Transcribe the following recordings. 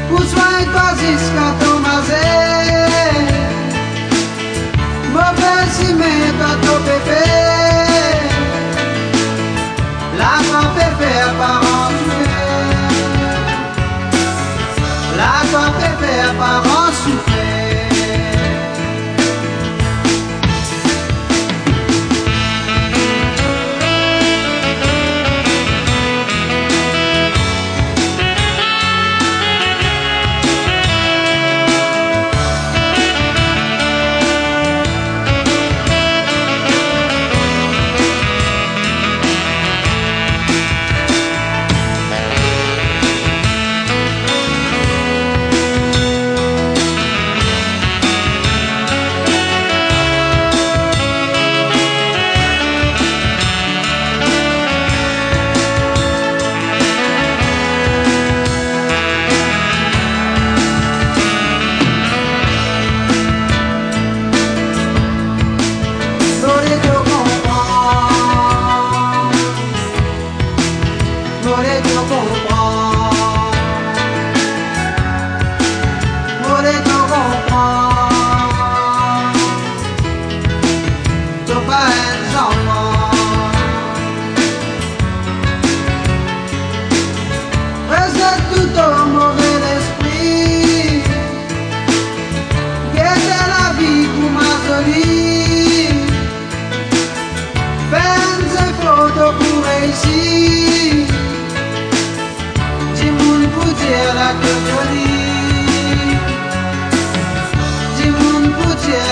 Pour soin toi jusqu'à ton mazé. Mauvais si mais toi ton bébé. La grand bébé apparent souffert. La grand bébé apparent souffert.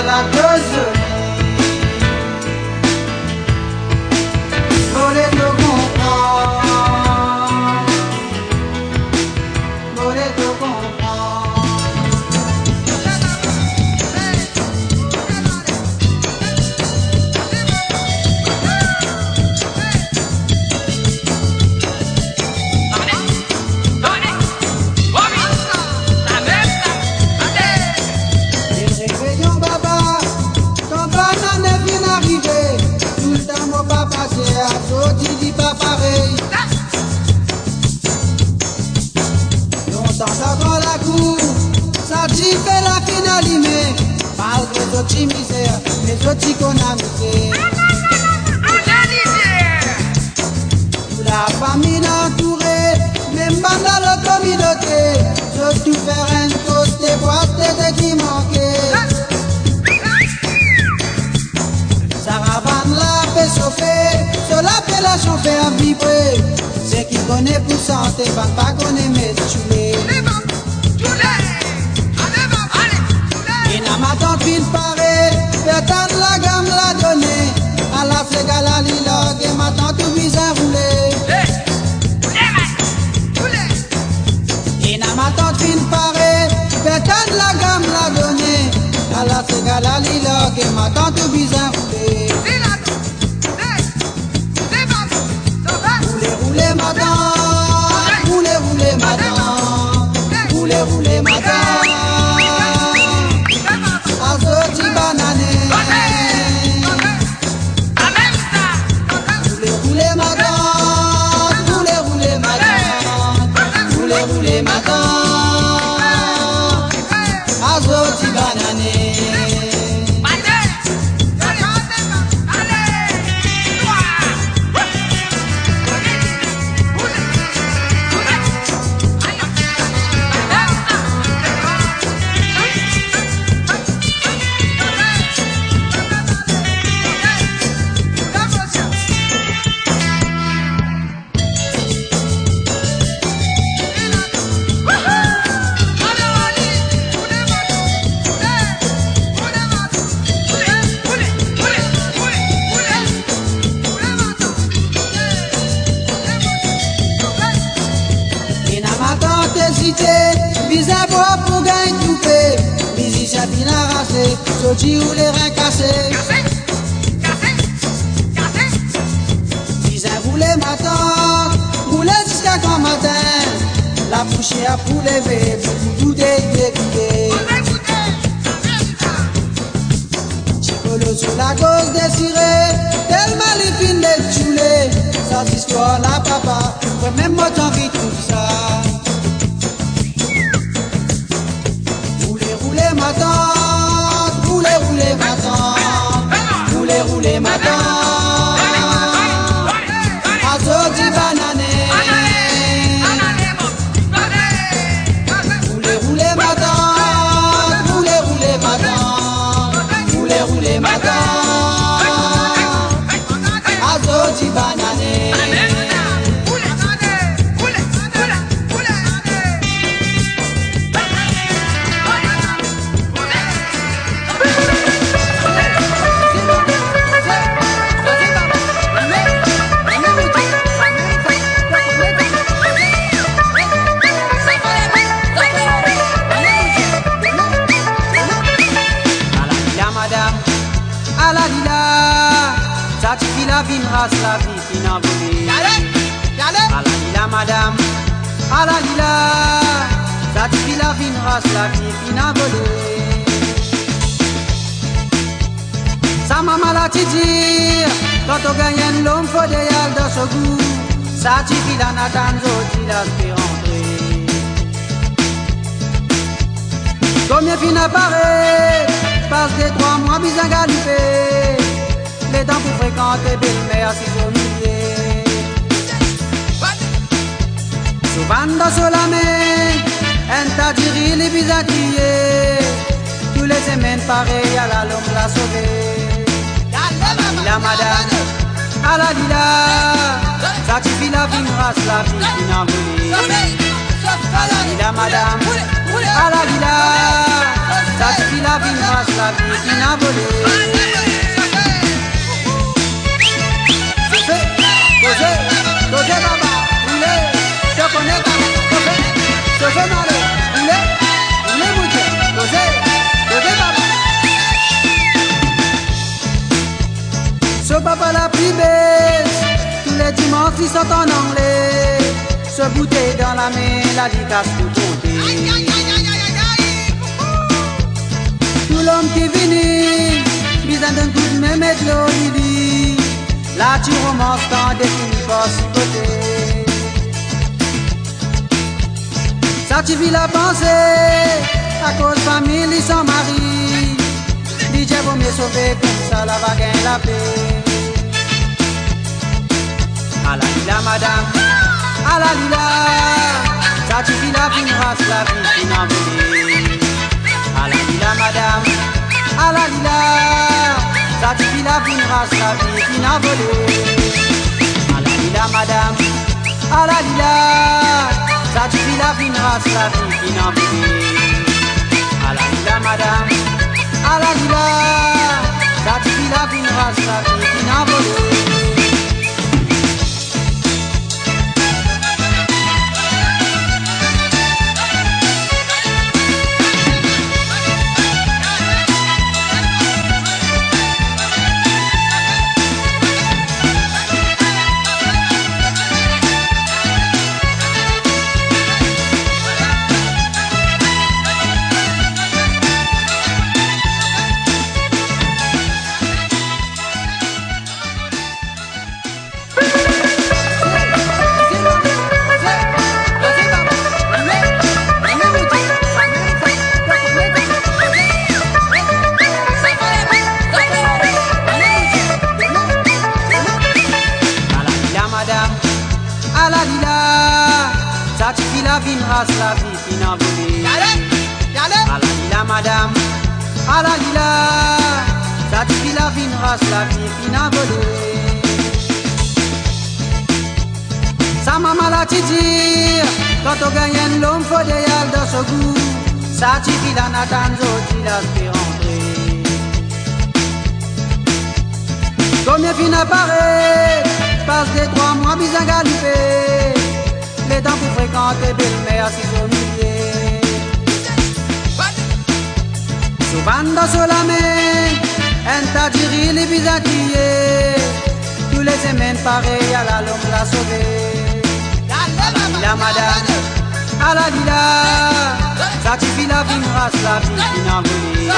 La gueuse. Misère, les autres qu'on a misé. La famille entourée, même dans la communauté, je tout faire un côté, boîte qui manquait. Saravane la fait chauffer, sur l'appellation fait vibrer. C'est qui connaît pour santé, pas connaît mes choulés. Ma tante ville paraît, peut-être la gamme l'a donnée. À la ségale à l'île, et ma tante vise à rouler. Et ma tante ville paraît, peut-être la gamme l'a donnée. À la ségale à l'île, et ma tante vise à rouler. Roulez, roulez ma tante, roulez, roulez ma tante, roulez, roulez ma tante. Visa pour gagner tout fait, musicien bien arraché, sorti ou les reins cassés. Visa roulé matin, roulé jusqu'à quand matin, la poussière pour lever, pour tout déguiser. Chicolo sur la gauche désirée, tellement les filles les choulées, ça histoire la papa, faut même moi t'envie tout ça. roulé madame, azodi banane. Roulé madame, roulé madame, roulé madame, azodi banane. Ça suffit la vie, race la vie qui n'a volé. À la lila madame, à la lila. Ça suffit la vie, race la vie qui n'a volé. Sa maman l'a dit, quand on gagne l'homme faut des yals dans ce goût. Ça suffit la natanzo, tu l'as fait rentrer. Combien fin apparaît, passe des 3 mois bien galipé. Les dents pour fréquenter belle-mère si au millier. Souvent dans ce la main, un tas de riz les bisatillés. Tous les semaines pareil à la l'homme la sauver. La madame, à la lila, ça suffit la vie, race la vie qui n'a volé. La madame, à la lila, ça suffit la vie, race la vie qui n'a volé. Cosé baba, roulé, je connais pas, cosé malé, roulé mouché, cosé baba. Ce papa la plus belle, tous les dimanches ils sont en anglais. Se bouteille dans la main, la licasse pour compter. Tout l'homme qui vient, besoin d'un coup de main, mettre l'eau, là tu romances tant défini par si côté. Ça tu vis la pensée, à cause famille sans mari. DJ vaut mieux sauver comme ça la va gagner la paix. À la lila madame, à la lila, ça tu vis la vie, race la vie qui n'a volé. À la lila madame, à la lila, ça suffit la vie, race la vie qui n'a volé. À la lila madame, à la lila, ça suffit la vie, race la vie qui n'a volé. À la lila madame, à la lila, ça suffit la vie, race la vie qui n'a volé. À la lila, ça suffit la vie, race la vie qui n'a volé. À la lila madame, à la lila, ça suffit la vie, race la vie qui n'a volé. Sa maman l'a dit, quand on gagne l'homme faut des yals dans ce goût. Ça suffit la natanzo, tu l'as fait rentrer. Combien fin apparaît, passe des 3 mois bien galipé. Les dents pour fréquenter belle-mère si au millier. Souvent dans ce la main, un tas de riz les bisatillés. Tous les semaines pareil à la l'homme la sauver. La madame, à la lila, ça suffit la vie, race la vie qui n'a volé.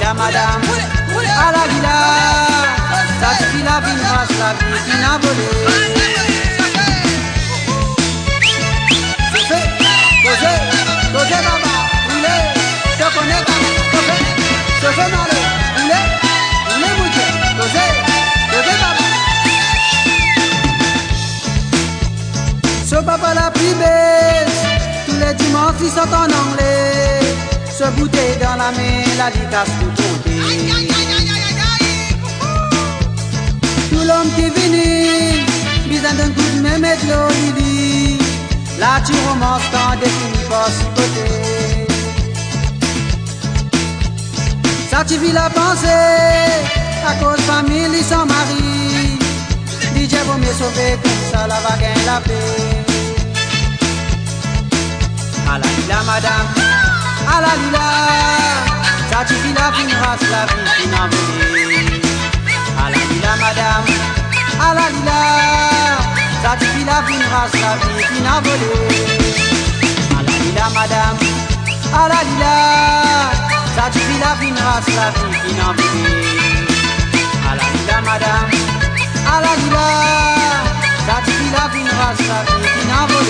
La madame, à la lila, ça suffit la vie, race la vie qui n'a volé. Cosé baba, roulé, je connais pas, cosé malé, roulé mouché. sorti sont en anglais, se bouteille dans la main, la licasse tout côté. Tout l'homme qui vient, besoin d'un coup de main, mettre l'eau, il la tu romance quand défini par si côté. Ça tu vis la pensée, à cause famille sans mari. DJ vaut mieux sauver comme ça la va gagner la paix. À la lila madame, à la lila, ça tu vis la fine race, la vie qui n'en veut. À la lila madame, à la lila, ça tu vis la fine race, la vie qui n'en veut. À la lila madame, à la lila, ça tu vis la fine race, la vie qui n'en veut. À la lila madame, à la lila, ça tu vis la fine race, la vie qui n'en veut.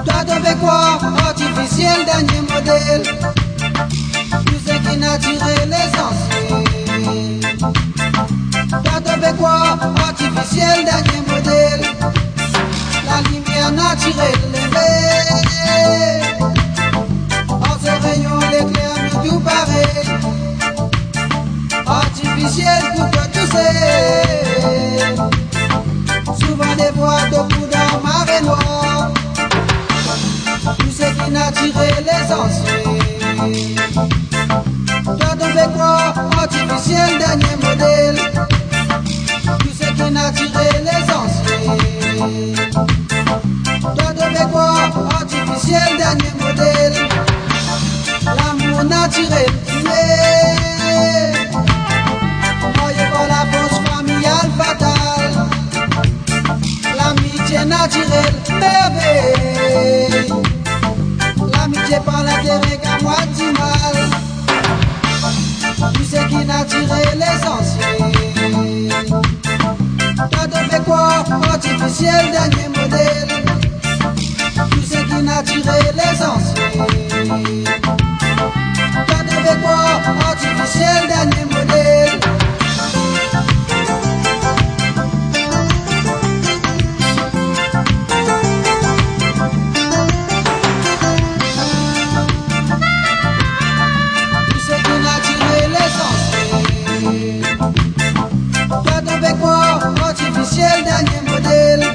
Toi devais quoi? Artificiel, dernier modèle. Tu sais qui n'a tiré l'essentiel. Toi devais quoi? Artificiel, dernier modèle. La lumière naturelle levée. En ce rayon, l'éclair mit tout pareil. Artificiel pour que tu sais. Souvent des voix de coups dans marée noire. Tu sais qui n'a tiré l'essentiel. Toi devais croire artificiel dernier modèle. Tu sais qui n'a tiré l'essentiel. Toi devais croire artificiel dernier modèle. L'amour naturel tué. Voyez pas la force familiale fatale. L'amitié naturelle merveille. L'amitié par l'intérêt qu'à moitié mal. Tu sais qui n'a tiré l'essentiel. Toi devais quoi? Artificiel dernier modèle. Tu sais qui n'a tiré l'essentiel. Toi devais quoi? Artificiel dernier modèle. Artificiel dernier modèle.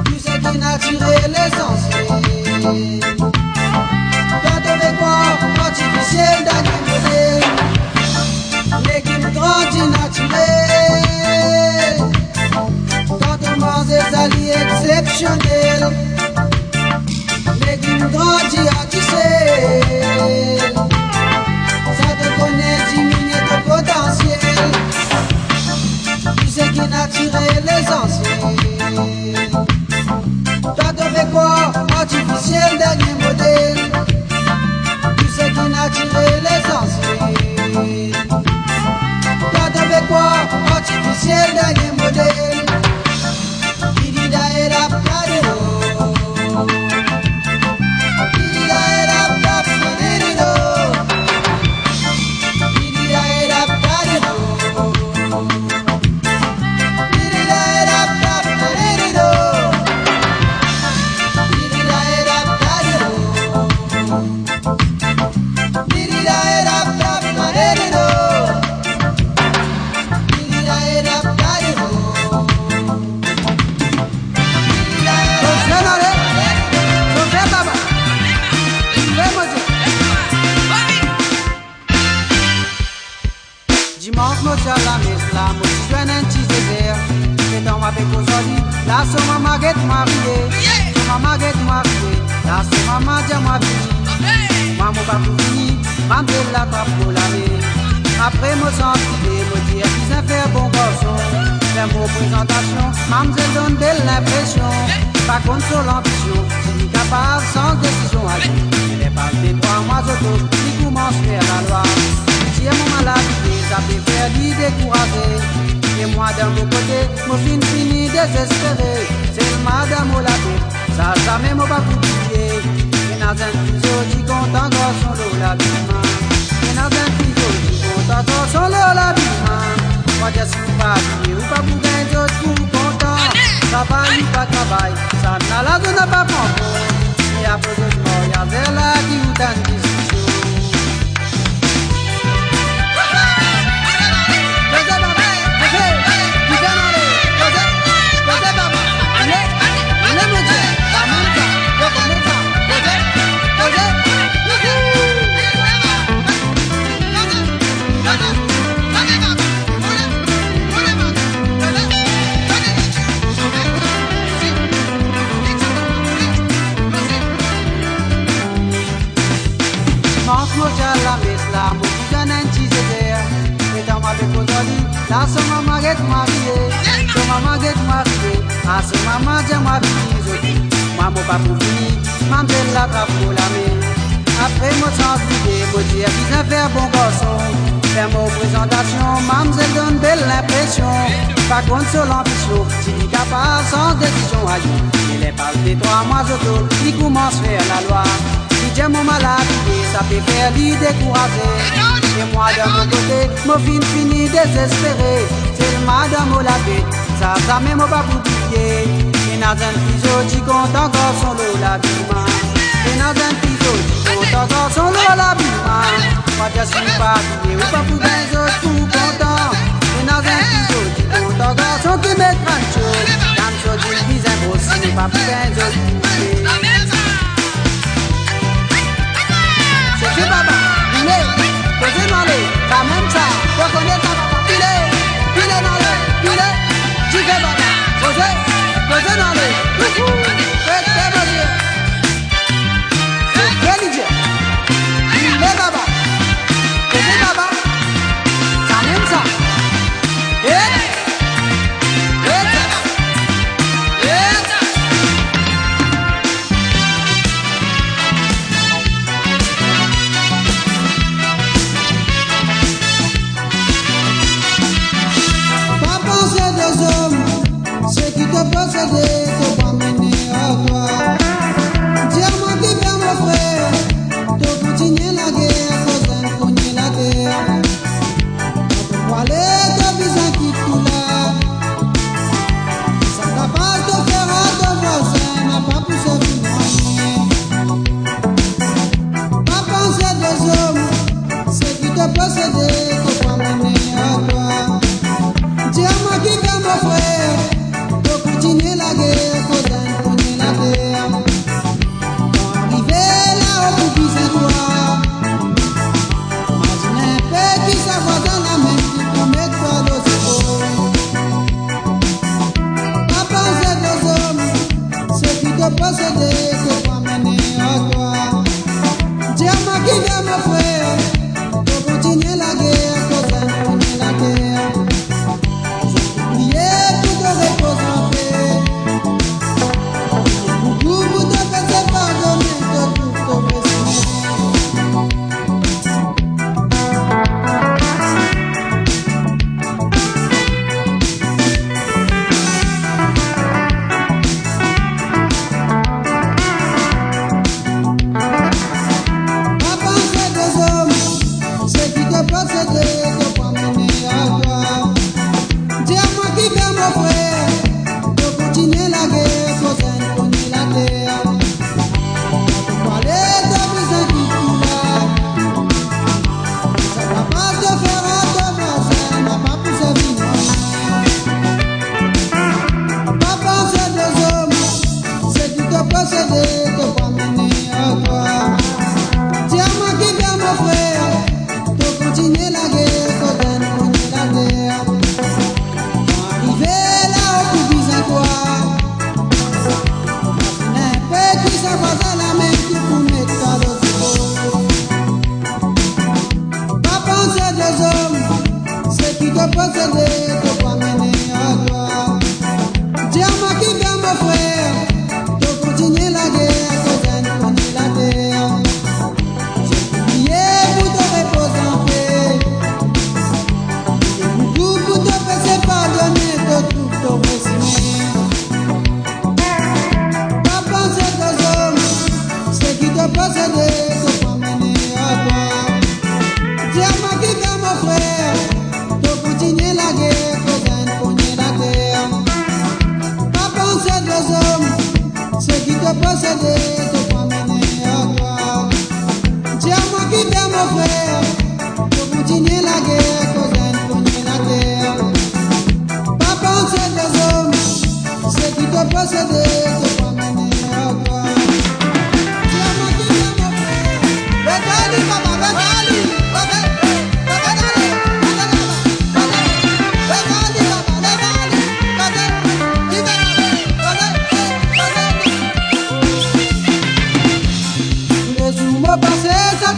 Tu sais qui n'a tiré l'essentiel. Toi devais croire artificiel dernier modèle. L'équipe grandit naturelle. Quand on mange des alliés exceptionnels. L'équipe grandit à tisser. Ça te connaît diminuer ton potentiel. Tu sais qui n'a tiré l'essentiel. Toi devais quoi? Artificiel dernier modèle. Tu sais qui n'a tiré l'essentiel. Toi devais quoi? Artificiel dernier modèle. Idida et la padero. Idida et la padero. Idida et la padero. Dimanche, nous sommes la messe là, moi je suis un petit désert. C'est dans ma béco solide, là sur ma maguette mariée. Sur ma maguette mariée, là sur ma madia ma fini. Maman va tout fini. Mamzelle la trappe pour l'année. Après me sentir, me dire qu'ils ont fait bon garçon. Faire mon présentation, Mamzelle donne belle l'impression. Pas contre sur l'ambition, c'est capable sans décision à lui. Il est passé 3 mois auto, il commence à faire la loi. Si mon maladie, ça peut faire lui décourager. Et moi d'un mon côté, mon fini désespéré. C'est le madame au lavé, ça jamais m'a pas oublié. Et dans un fuseau, j'y compte encore son lot l'habillement. Et dans un fuseau, j'y compte encore son lot l'habillement. Moi je suis pas habillé ou pas pour gagner d'autres pour content. Travail ou pas travail, ça n'a la zone pas pour et après de mort, y'a vers là qui ou t'as une discussion. La mesla, mon cousin et dans ma bécotoli, là son maman est mariée, son maman est mariée, à son maman j'ai mariée, moi mon papa pour finir, Mamzelle la trappe pour la main. Après mon sens d'idée, me dire qu'ils ont fait bon garçon, faire mon présentation, Mamzelle donne belle l'impression, pas contre sur l'ambition, si il est capable sans décision à lui, il est passé 3 mois auto, il commence à faire la loi. Si j'ai mon maladie, ça peut faire lui décourager. Et moi de mon côté, mon fini désespéré. C'est le madame au lavé, ça jamais m'a pas oublié. Et dans un fuseau, j'y compte encore son lot l'habillement. Et dans un fuseau, j'y compte encore son lot l'habillement. Moi je suis pas habillé ou pas pour les autres tout content. Et dans un fuseau, j'y compte encore son qui met 30 choses. Dans le show d'une bise impossible, pas pour les autres. C'est papa, il est, posez dans les, ça même ça, faut connaître ça papa, il est dans les, il est, tu fais papa, posez dans les, faites bon Dieu, c'est bien Dieu, il est papa, posez papa, ça même ça, posséder, faut pas mener à toi. Diamant qui vient mon frère, te continuer la guerre, faut en cogner la terre. Pour aller, te visant qui tout là. Ça capable de faire à ton voisin, n'a pas pu se finir. Pas penser des hommes, c'est qui te posséder, faut pas mener à toi. Diamant qui vient mon frère. Continuer la guerre, faut en cogner la terre. Pour arriver là-haut pour viser toi. Imagine un peu qui s'avoue dans la main qui peut mettre toi l'eau. Pas penser des hommes, c'est qui te posséder, c'est pas mener à toi. Diamant qui vient mon frère, faut continuer t'a possédé te croit mener à toi. Dis-moi qui vient mon frère, te continuer la guerre, cause elle connaît la terre. J'ai prié pour te reposer en paix, tout pour te faire pardonner, te trouve ton récit. Pas penser aux hommes, ceux qui te possédaient, te croient mener à toi. Dis-moi qui vient mon frère, te continuer la guerre, cause elle connaît la terre. Pas penser aux hommes, ceux qui te possédaient, te croient mener à toi. Dis-moi qui vient mon frère, te continuer la guerre, cause elle connaît la terre. Pas penser aux hommes, ceux qui te possédaient, te croient mener à toi. Dis-moi qui vient mon frère, Betali, papa, Betali,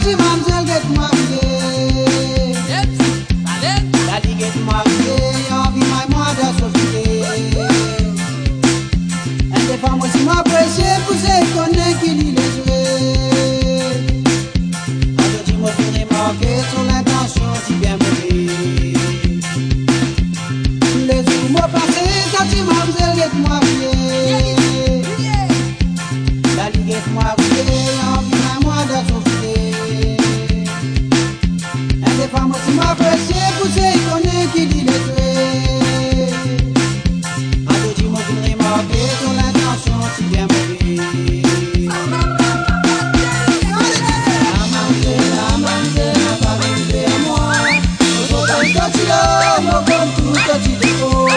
Mamzelle get mariée, la ligue est mariée, envie ma moi de s'occuper. Un des femmes aussi m'apprécier, pousser, connaît qui lit les jouets. Un petit mot pour remarquer sur l'intention si bien menée. Les jours m'ont passé, quand Mamzelle get mariée, la ligue est mariée, envie ma moi de s'occuper. Les femmes aussi m'apprécier, pousser, connaît qui dit les tuer. Un petit mot pour remarquer sur l'intention si bien menée. La mamzelle n'a pas pensé à moi. Mon petit homme, comme tout petit défaut.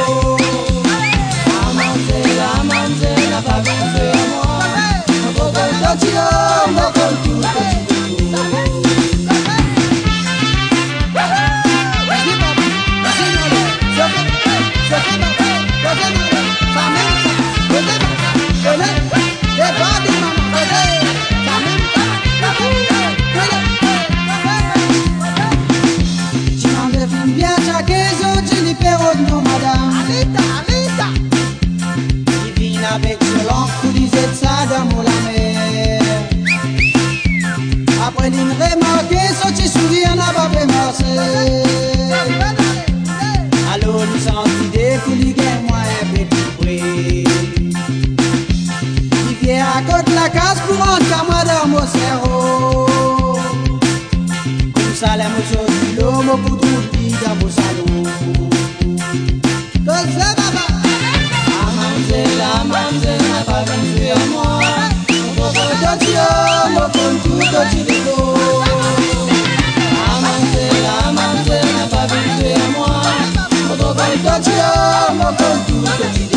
La mamzelle n'a pas pensé à moi. Mon petit homme, comme tout petit défaut. Avec violence, vous disait ça dans mon la mer. Après l'une remarqué, sorti sourire n'a pas fait marcher. Alors nous sommes idées pour lui gagner moins un petit prix. Il vient à côté la case pour rentrer à moi dans mon cerveau. Comme ça la motion du l'homme pour tout le dans mon salon. Donc c'est baba. La mamzelle n'a pas pensé à moi. Mon petit homme, comme tout petit défaut. La mamzelle n'a pas pensé à moi. Mon petit homme, comme tout petit défaut.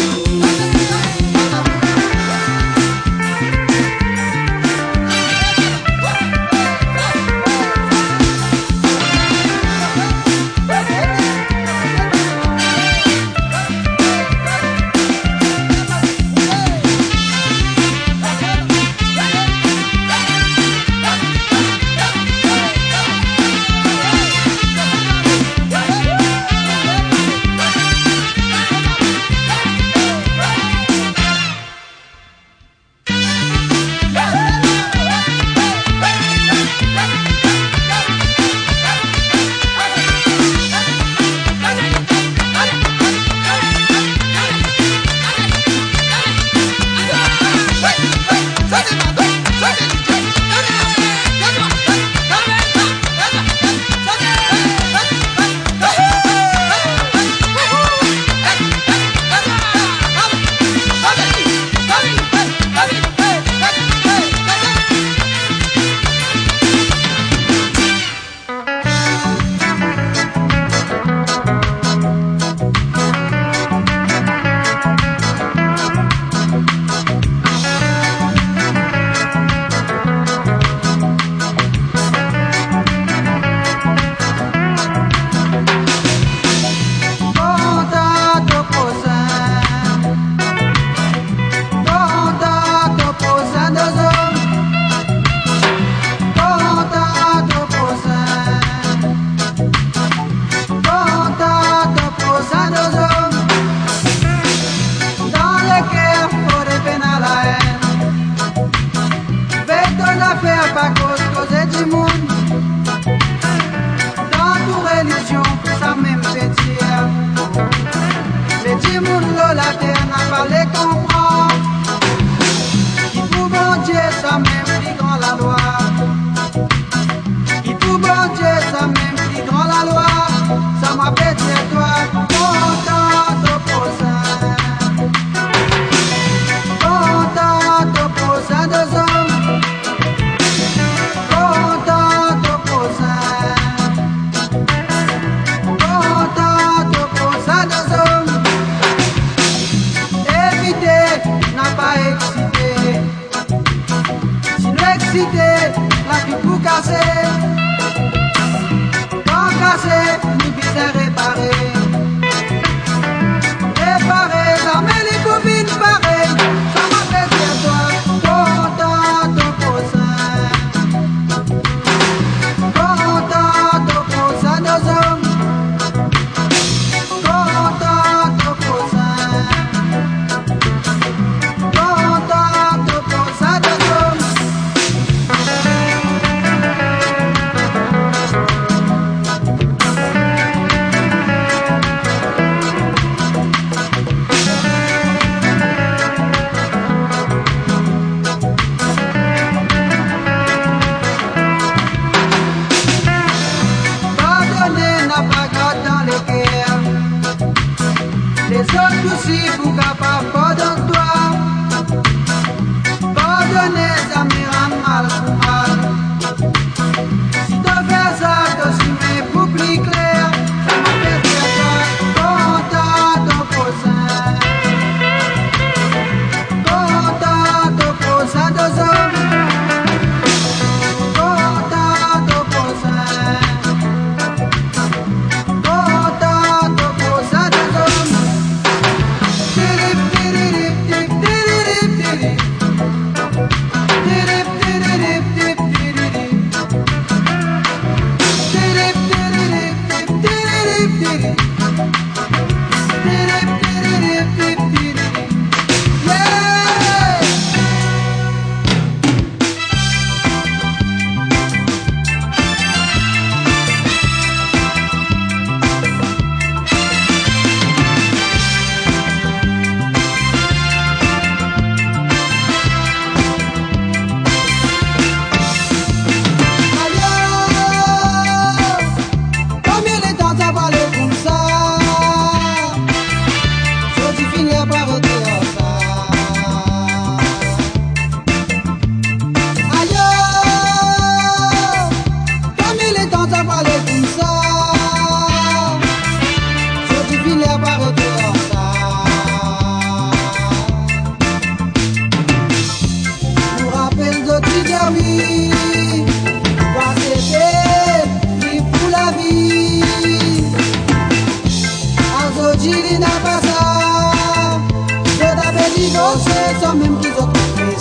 ça même qu'ils ont compris.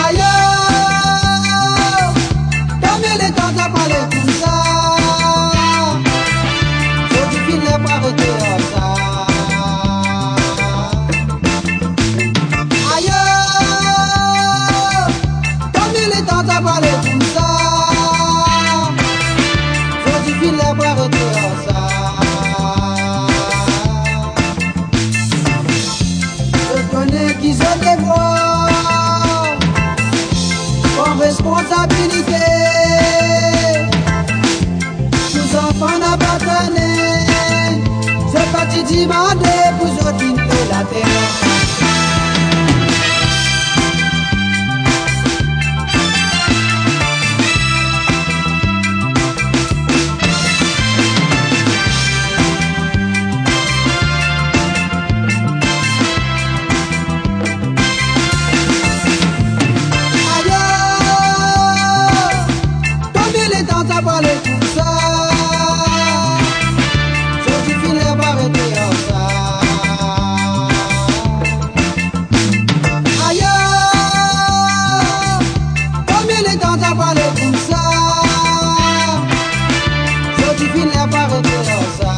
Aïe, comme il est temps de parler comme ça, faut du fil n'est pas arrêté à ça. Aïe, comme il est temps de parler comme ça, faut du fil n'est pas arrêté à ça. Je connais qui se dévoile comme responsabilité. Tous enfants n'appartenaient, c'est parti demander pour sortir de la terre. Parler tout ça, je suis fini par arrêter ça. Aïe, comme il est temps de parler tout ça, je suis fini par arrêter ça.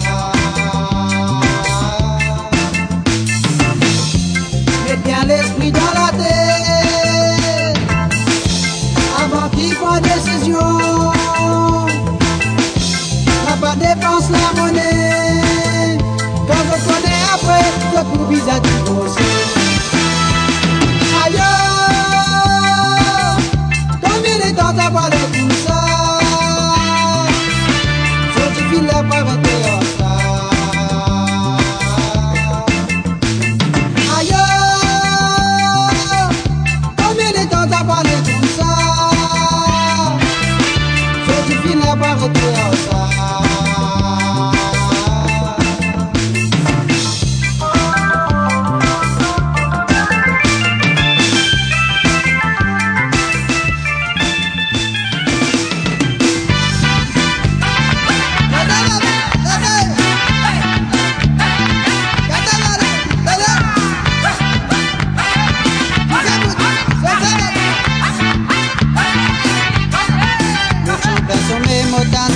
Mets bien l'esprit dans la tête avant qu'il prenne décision. Pas dépense la monnaie, quand je connais après, le coup bizarre du bossé. Aïe, comme il est temps de parler tout ça, faut du fil à pas arrêter ça. Aïe, comme il est temps de parler tout ça, faut du fil à pas arrêter ça.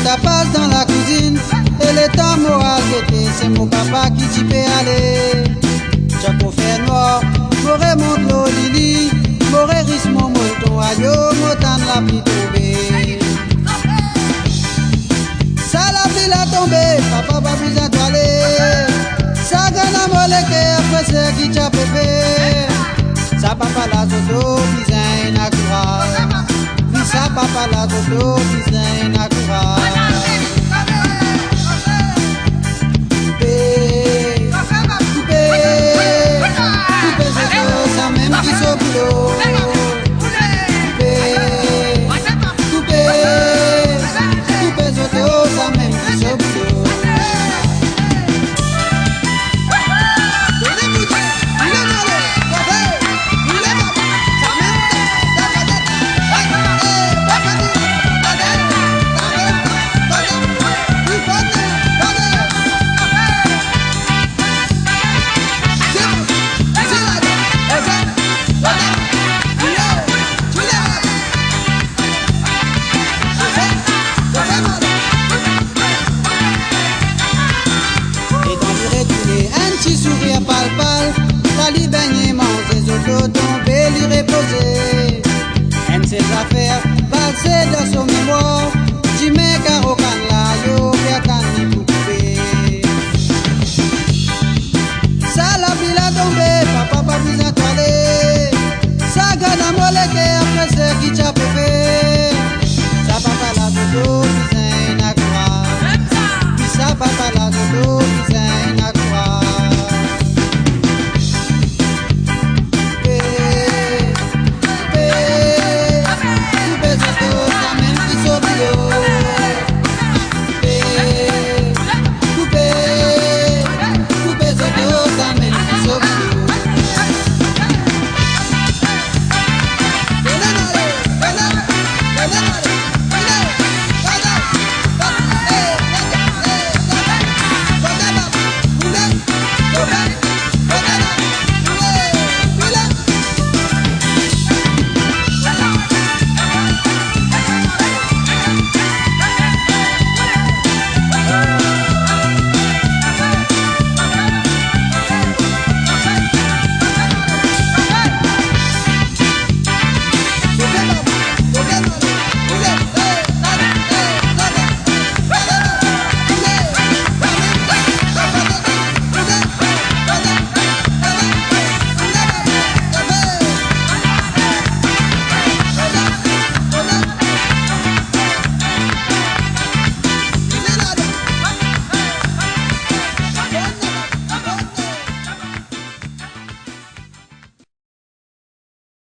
Ça passe dans la cuisine et l'état moral était c'est mon papa qui t'y peut aller. Chaque fait noir, m'aurait mon l'eau lili, m'aurait risque mon moton ayo, motan la pluie tombée. Ça la pluie la tombée, papa pas besoin d'aller. Ça gagne à moleke après c'est qui t'a pépé. Ça papa la zozo, bizin naturel. Puis ça papa la zozo, bizin